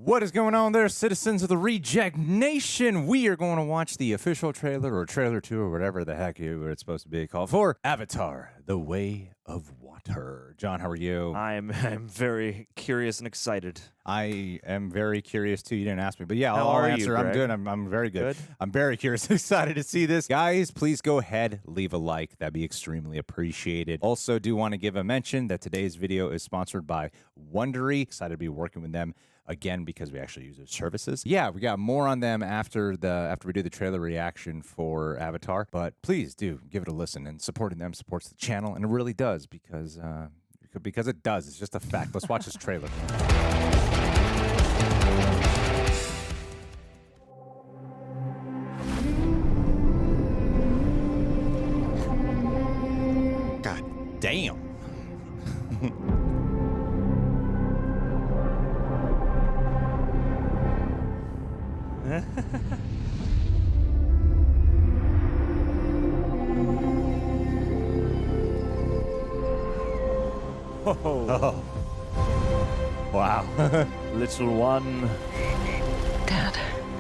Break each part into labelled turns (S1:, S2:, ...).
S1: What is going on there, citizens of the Reject Nation? We are going to watch the official trailer or trailer 2 or whatever the heck it's supposed to be called for Avatar, The Way of Water. John, how are you?
S2: I'm very curious and excited.
S1: I am very curious too. You didn't ask me, but yeah,
S2: How
S1: I'll
S2: are
S1: answer.
S2: you,
S1: I'm
S2: Greg?
S1: good. I'm very good. I'm very curious and excited to see this. Guys, please go ahead, leave a like. That'd be extremely appreciated. Also, do want to give a mention that today's video is sponsored by Wondery. Excited to be working with them again because we actually use their services. Yeah, we got more on them after we do the trailer reaction for Avatar. But please do give it a listen, and supporting them supports the channel, and it really does because it does. It's just a fact. Let's watch this trailer. God damn.
S2: Oh.
S1: Wow.
S2: Little one.
S3: Dad,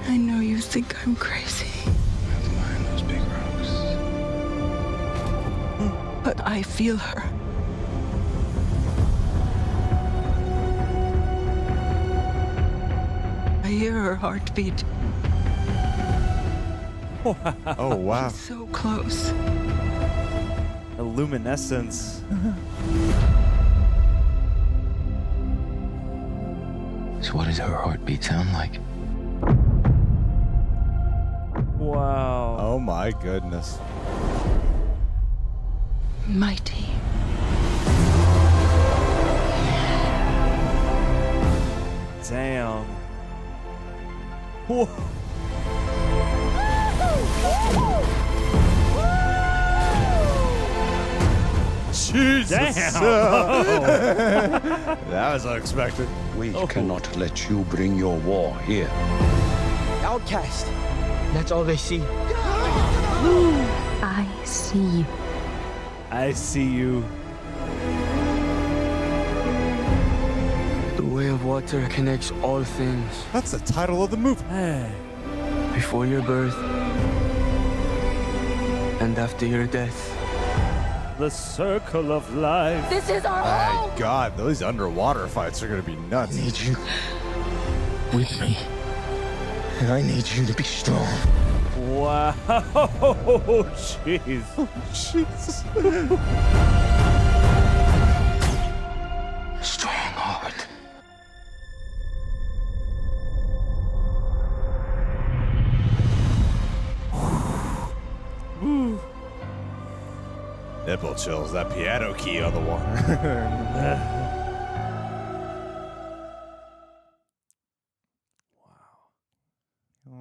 S3: I know you think I'm crazy.
S4: Never mind those big rocks.
S3: But I feel her. I hear her heartbeat.
S1: Oh, wow.
S3: So close.
S2: A luminescence.
S4: So what does her heartbeat sound like?
S2: Wow.
S1: Oh, my goodness.
S3: Mighty.
S2: Damn. Whoa.
S1: Jesus.
S2: Damn.
S1: That was unexpected.
S4: We cannot let you bring your war here.
S5: Outcast. That's all they see.
S6: I see you.
S2: I see you.
S5: The way of water connects all things.
S1: That's the title of the movie.
S2: Hey.
S5: Before your birth and after your death.
S2: The circle of life.
S6: This is our
S1: My
S6: home.
S1: God, those underwater fights are going to be
S4: I
S1: nuts.
S4: need you with me. And I need you to be strong.
S2: Wow. Jeez.
S1: Jesus.
S4: Strong heart.
S1: Nipple chills, that piano key on the water.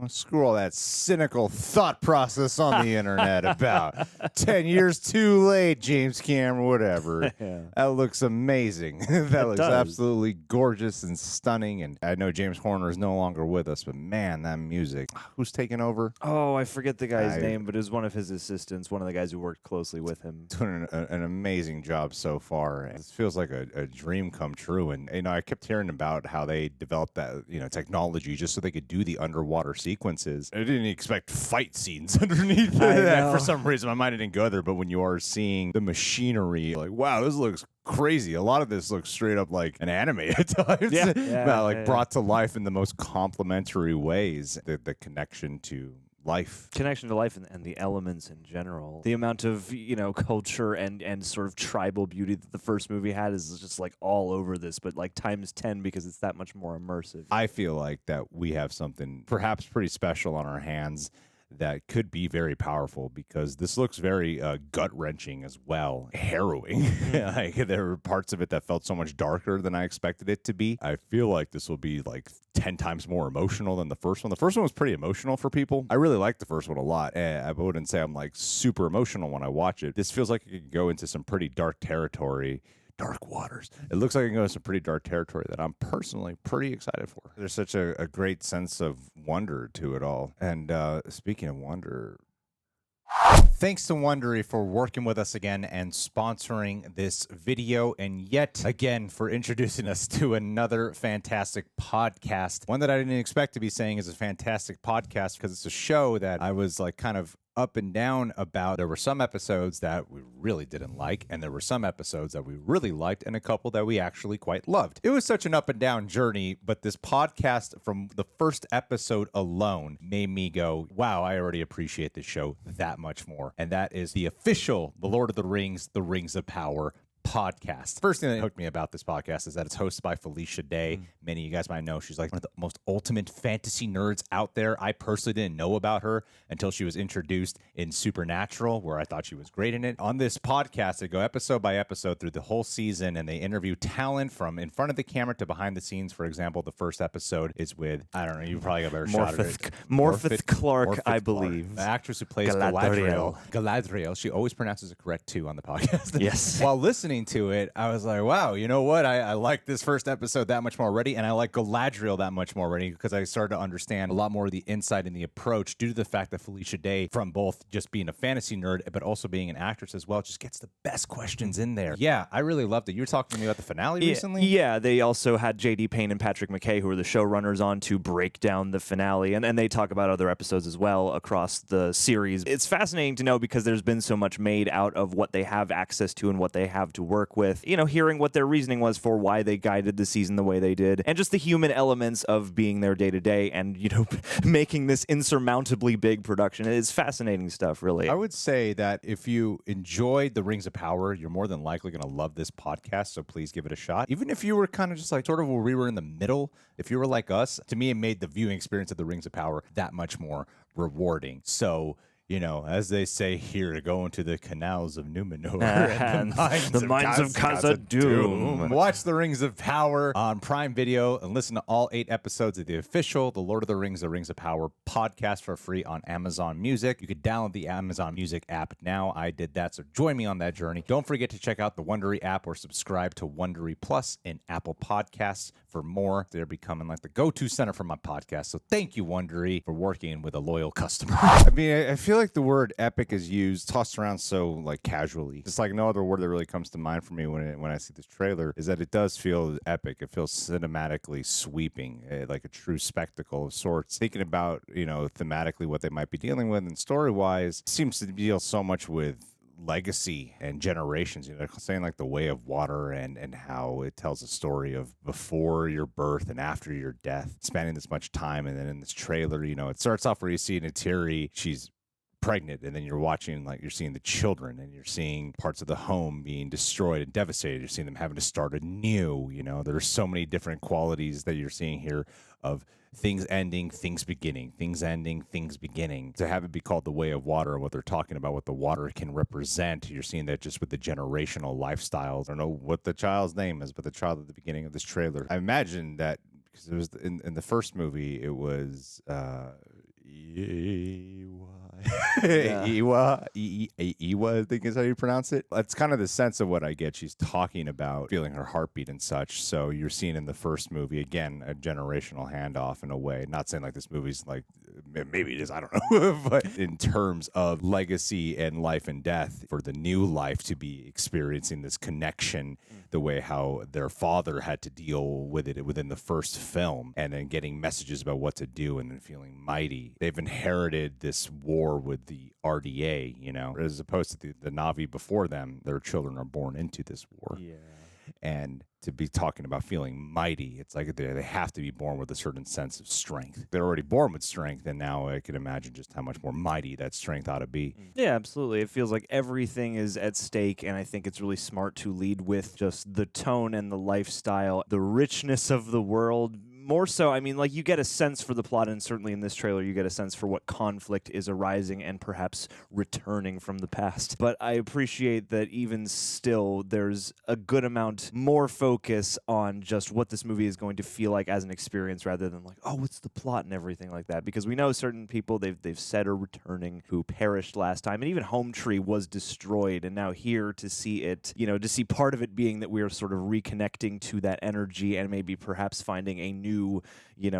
S1: Screw all that cynical thought process on the internet about 10 years too late, James Cameron, whatever.
S2: Yeah.
S1: That looks amazing. That looks
S2: does.
S1: absolutely gorgeous and stunning. And I know James Horner is no longer with us, but man, that music. Who's taking over?
S2: Oh, I forget the guy's name, but it was one of his assistants, one of the guys who worked closely with him.
S1: Doing an amazing job so far. It feels like a dream come true. And I kept hearing about how they developed that technology just so they could do the underwater sequences. I didn't expect fight scenes underneath that for some reason. My mind didn't go there, but when you are seeing the machinery, like, wow, this looks crazy. A lot of this looks straight up like an anime at times. Brought to life in the most complimentary ways. The connection to life.
S2: Connection to life and the elements in general. The amount of, culture and sort of tribal beauty that the first movie had is just like all over this, but like times 10 because it's that much more immersive.
S1: I feel like that we have something perhaps pretty special on our hands that could be very powerful because this looks very gut-wrenching as well, harrowing. Like, there were parts of it that felt so much darker than I expected it to be. I feel like this will be like 10 times more emotional than the first one. The first one was pretty emotional for people. I really liked the first one a lot. I wouldn't say I'm like super emotional when I watch it. This feels like it could go into some pretty dark territory. Dark waters. It looks like it can go into some pretty dark territory that I'm personally pretty excited for. There's such a great sense of wonder to it all. And speaking of wonder, Thanks to Wondery for working with us again and sponsoring this video, and yet again for introducing us to another fantastic podcast. One that I didn't expect to be saying is a fantastic podcast because it's a show that I was like kind of up and down about. There were some episodes that we really didn't like, and there were some episodes that we really liked, and a couple that we actually quite loved. It was such an up and down journey, but this podcast from the first episode alone made me go, wow, I already appreciate this show that much more. And that is the official The Lord of the Rings of Power podcast. First thing that hooked me about this podcast is that it's hosted by Felicia Day. Many of you guys might know she's like one of the most ultimate fantasy nerds out there. I personally didn't know about her until she was introduced in Supernatural, where I thought she was great in it. On this podcast, they go episode by episode through the whole season, and they interview talent from in front of the camera to behind the scenes. For example, the first episode is with, I don't know, you probably got a better shot at it.
S2: Morpeth Clark,
S1: Morpeth
S2: I
S1: Clark,
S2: believe.
S1: the actress who plays
S2: Galadriel.
S1: Galadriel. She always pronounces it correct, too, on the podcast.
S2: Yes.
S1: While listening to it, I was like, wow, you know what? I like this first episode that much more already, and I like Galadriel that much more already because I started to understand a lot more of the insight and the approach due to the fact that Felicia Day, from both just being a fantasy nerd but also being an actress as well, just gets the best questions in there. Yeah, I really loved it. You were talking to me about the finale recently?
S2: Yeah, they also had J.D. Payne and Patrick McKay, who are the showrunners, on to break down the finale, and they talk about other episodes as well across the series. It's fascinating to know because there's been so much made out of what they have access to and what they have to work with. You know, hearing what their reasoning was for why they guided the season the way they did, and just the human elements of being there day to day and, you know, making this insurmountably big production. It's fascinating stuff, really.
S1: I would say that if you enjoyed The Rings of Power, you're more than likely going to love this podcast, so please give it a shot. Even if you were kind of just like sort of where we were in the middle, if you were like us, to me it made the viewing experience of The Rings of Power that much more rewarding. So, you know, as they say here, to go into the canals of Numenor and the mines of Khazad-dûm. Watch The Rings of Power on Prime Video and listen to all 8 episodes of the official The Lord of the Rings of Power podcast for free on Amazon Music. You could download the Amazon Music app now. I did that, so join me on that journey. Don't forget to check out the Wondery app or subscribe to Wondery Plus in Apple Podcasts for more. They're becoming like the go-to center for my podcast. So thank you, Wondery, for working with a loyal customer. I mean, I feel like the word epic is used, tossed around so like casually. It's like no other word that really comes to mind for me when I see this trailer is that it does feel epic. It feels cinematically sweeping, like a true spectacle of sorts. Thinking about, you know, thematically what they might be dealing with and story-wise, seems to deal so much with legacy and generations, you know, saying like the way of water and how it tells a story of before your birth and after your death, spending this much time. And then in this trailer, you know, it starts off where you see Neytiri, she's pregnant, and then you're watching, like, you're seeing the children and you're seeing parts of the home being destroyed and devastated. You're seeing them having to start anew. You know, there's so many different qualities that you're seeing here of things ending, things beginning, things ending, things beginning. To have it be called the way of water and what they're talking about, what the water can represent, you're seeing that just with the generational lifestyles. I don't know what the child's name is, but the child at the beginning of this trailer, I imagine that because it was in the first movie, it was Ewa, I think is how you pronounce it. That's kind of the sense of what I get. She's talking about feeling her heartbeat and such. So you're seeing in the first movie, again, a generational handoff in a way. Not saying like this movie's like, maybe it is, I don't know. But in terms of legacy and life and death, for the new life to be experiencing this connection, the way how their father had to deal with it within the first film, and then getting messages about what to do and then feeling mighty. They've inherited this war with the RDA, you know, as opposed to the Na'vi before them. Their children are born into this war. Yeah. And to be talking about feeling mighty, it's like they have to be born with a certain sense of strength. They're already born with strength, and now I can imagine just how much more mighty that strength ought to be.
S2: Yeah, absolutely. It feels like everything is at stake, and I think it's really smart to lead with just the tone and the lifestyle, the richness of the world. More so, I mean, like, you get a sense for the plot, and certainly in this trailer, you get a sense for what conflict is arising and perhaps returning from the past. But I appreciate that even still, there's a good amount more focus on just what this movie is going to feel like as an experience, rather than like, oh, what's the plot and everything like that. Because we know certain people they've said are returning who perished last time, and even Home Tree was destroyed, and now here to see it, you know, to see part of it being that we are sort of reconnecting to that energy and maybe perhaps finding a new new,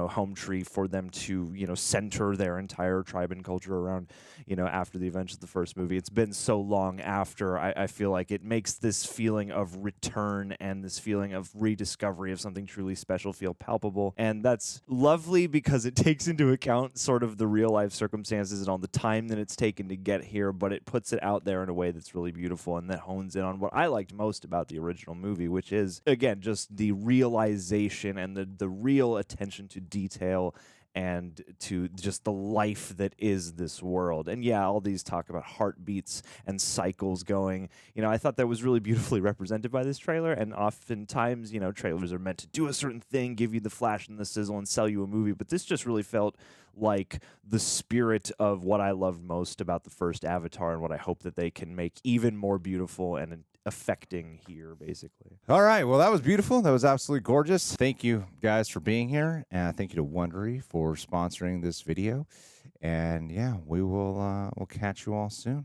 S2: home tree for them to, center their entire tribe and culture around, after the events of the first movie. It's been so long after, I feel like it makes this feeling of return and this feeling of rediscovery of something truly special feel palpable. And that's lovely because it takes into account sort of the real life circumstances and all the time that it's taken to get here, but it puts it out there in a way that's really beautiful and that hones in on what I liked most about the original movie, which is, again, just the realization and the real attention to detail and to just the life that is this world. And yeah, all these talk about heartbeats and cycles going. I thought that was really beautifully represented by this trailer. And oftentimes, trailers are meant to do a certain thing, give you the flash and the sizzle and sell you a movie. But this just really felt like the spirit of what I loved most about the first Avatar and what I hope that they can make even more beautiful and affecting here, basically.
S1: All right. Well, that was beautiful. That was absolutely gorgeous. Thank you guys for being here. And thank you to Wondery for sponsoring this video. And yeah, we'll catch you all soon.